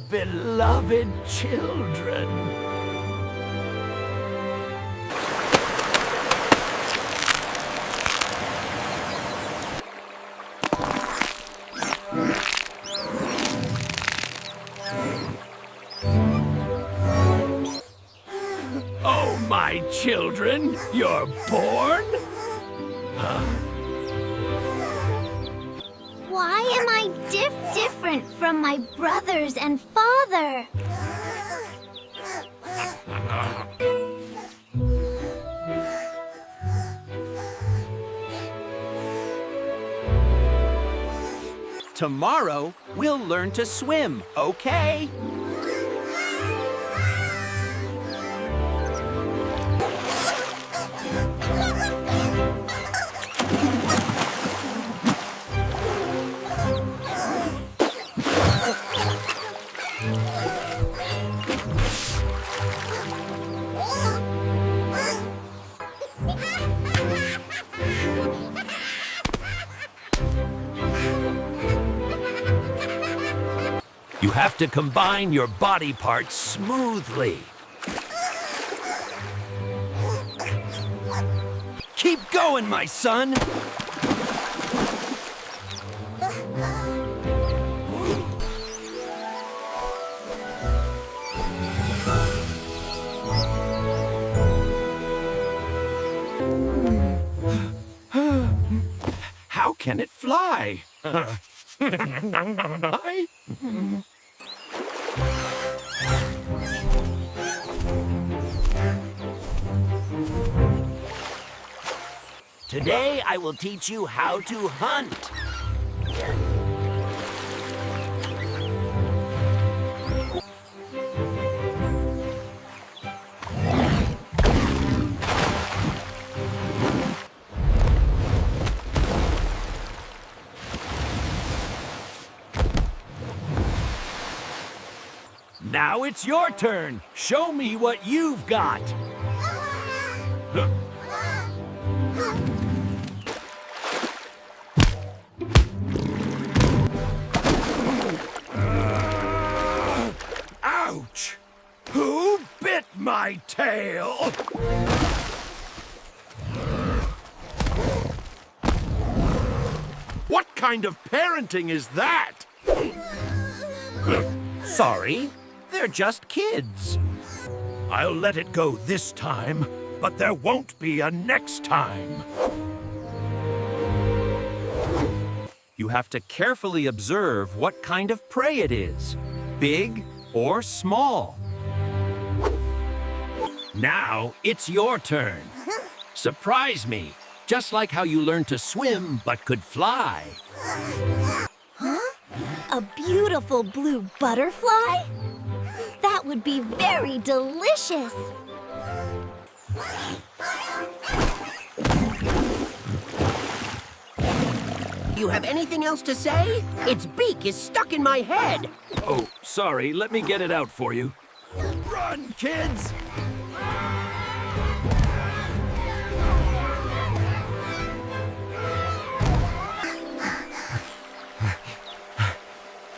beloved children. Oh, my children, you're born? Why am I different from my brothers and father? Tomorrow, we'll learn to swim, okay? You have to combine your body parts smoothly. Keep going, my son. How can it fly? Today, I will teach you how to hunt. Now it's your turn. Show me what you've got. Ouch! Who bit my tail? What kind of parenting is that? Sorry, they're just kids. I'll let it go this time, but there won't be a next time. You have to carefully observe what kind of prey it is, big or small. Now it's your turn. Surprise me, just like how you learned to swim but could fly. Huh? A beautiful blue butterfly? That would be very delicious. You have anything else to say? Its beak is stuck in my head. Oh, sorry, let me get it out for you. Run, kids!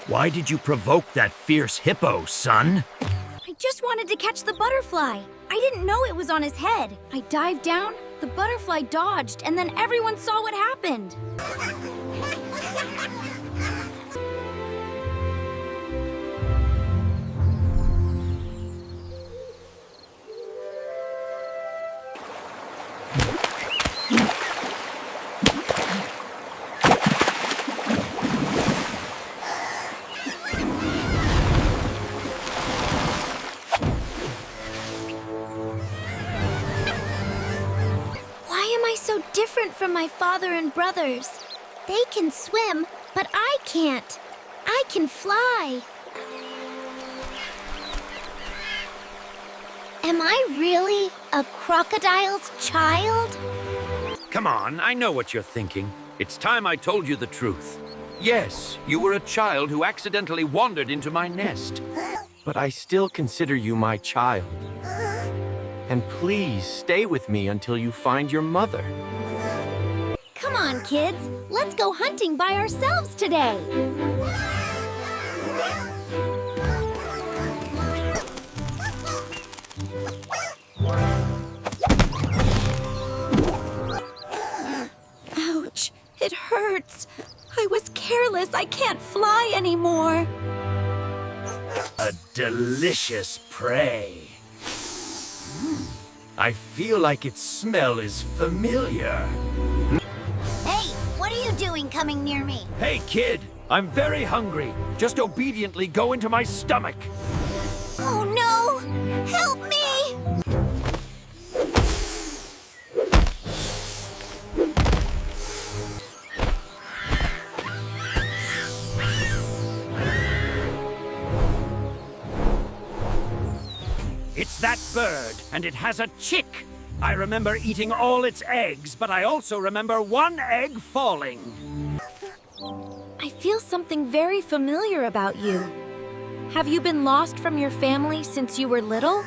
Why did you provoke that fierce hippo, son? I just wanted to catch the butterfly. I didn't know it was on his head. I dived down, the butterfly dodged, and then everyone saw what happened. So different from my father and brothers. They can swim, but I can't. I can fly. Am I really a crocodile's child? Come on, I know what you're thinking. It's time I told you the truth. Yes, you were a child who accidentally wandered into my nest. But I still consider you my child. And please stay with me until you find your mother. Come on, kids. Let's go hunting by ourselves today. hurts. I was careless. I can't fly anymore. A delicious prey. I feel like its smell is familiar. Hey, what are you doing coming near me? Hey, kid, I'm very hungry. Just obediently go into my stomach. Oh no! Help me! It's that bird, and it has a chick. I remember eating all its eggs, but I also remember one egg falling. I feel something very familiar about you. Have you been lost from your family since you were little?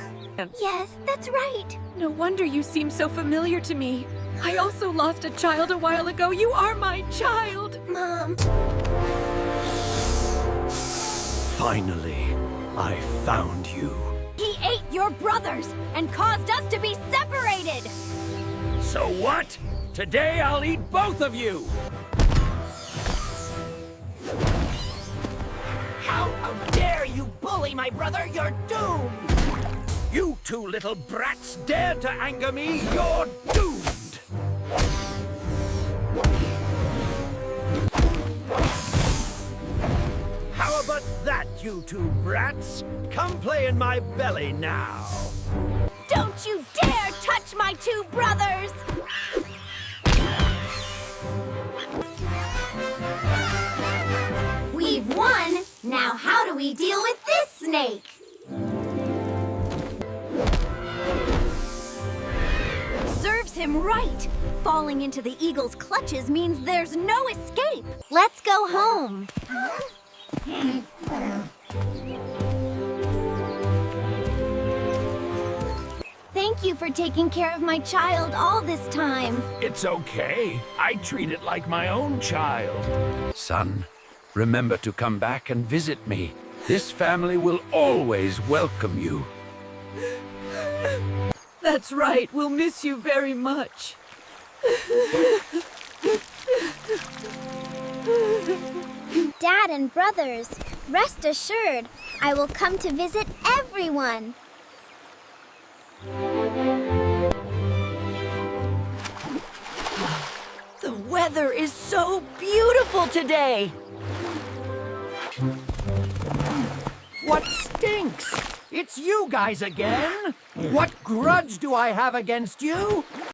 Yes, that's right. No wonder you seem so familiar to me. I also lost a child a while ago. You are my child. Mom. Finally, I found you. He ate your brothers and caused us to be separated. So what? Today I'll eat both of you. How dare you bully my brother? You're doomed! You two little brats dared to anger me, you're doomed! How about that, you two brats? Come play in my belly now. Don't you dare touch my two brothers! We've won! Now how do we deal with this snake? Serves him right. Falling into the eagle's clutches means there's no escape. Let's go home. Thank you for taking care of my child all this time. It's okay. I treat it like my own child. Son, remember to come back and visit me. This family will always welcome you. That's right. We'll miss you very much. Dad and brothers, rest assured, I will come to visit everyone. The weather is so beautiful today. What stinks? It's you guys again? What grudge do I have against you?